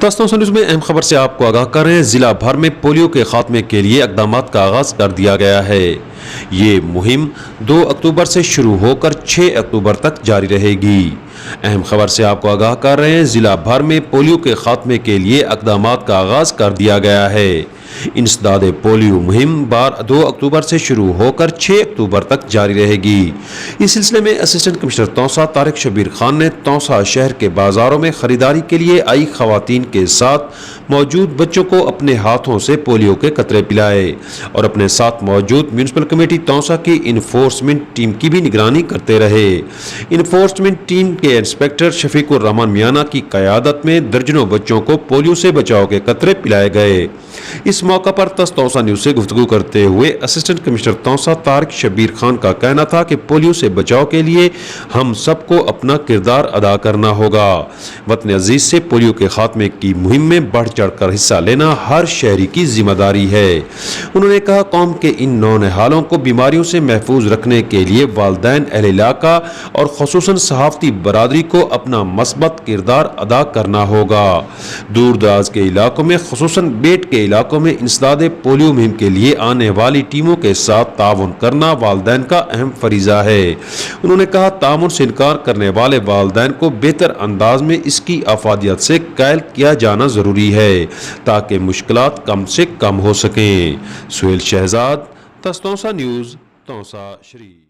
तस्तों news में अहम खबर से आपको आगाह कर रहे हैं। जिला भर में पोलियो के खात्मे के लिए इकदामात का आगाज कर दिया गया है। ये मुहिम 2 अक्टूबर से शुरू होकर 6 अक्टूबर तक जारी रहेगी। अहम खबर से आपको आगाह कर रहे हैं। जिला भर में पोलियो के खात्मे के लिए इकदामात का आगाज कर दिया गया है। इंसदाद पोलियो मुहिम 2 अक्टूबर से शुरू होकर 6 अक्टूबर तक जारी रहेगी। इस सिलसिले में असिस्टेंट कमिश्नर तौसा तारिक शबीर खान ने तौसा शहर के बाजारों में खरीदारी के लिए आई खवातीन के साथ मौजूद बच्चों को अपने हाथों से पोलियो के कतरे पिलाए और अपने साथ मौजूद म्यूनिसिपल कमेटी तौसा की इन्फोर्समेंट टीम की भी निगरानी करते रहे। इन्फोर्समेंट टीम के इंस्पेक्टर शफीकुर रहमान मियाना की क़यादत में दर्जनों बच्चों को पोलियो से बचाव के कतरे पिलाए गए। इस मौका पर तौसा न्यूज़ से गुफ्तगू करते हुए असिस्टेंट कमिश्नर तौसा तारिक शबीर खान का कहना था कि पोलियो से बचाव के लिए हम सबको अपना किरदार अदा करना होगा। वतन अजीज से पोलियो के खात्मे की मुहिम में बढ़ चढ़ कर हिस्सा लेना हर शहरी की जिम्मेदारी है। उन्होंने कहा, कौम के इन नौनिहालों को बीमारियों से महफूज रखने के लिए वालिदैन, अहले इलाका और खुसूसन सहाफती बरादरी को अपना मस्बत किरदार अदा करना होगा। दूर दराज के इलाकों में खुसूसन बेट के इलाकों में इंसदाद पोलियो मुहिम के लिए आने वाली टीमों के साथ ताउन करना वालिदैन का अहम फरीजा है। उन्होंने कहा, ताउन से इनकार करने वाले वालिदैन को बेहतर अंदाज में इसकी अफादियत से कैल किया जाना जरूरी है ताकि मुश्किलात कम से कम हो सकें। सुहेल शहजाद, तौसा न्यूज़, तौसा शरीफ।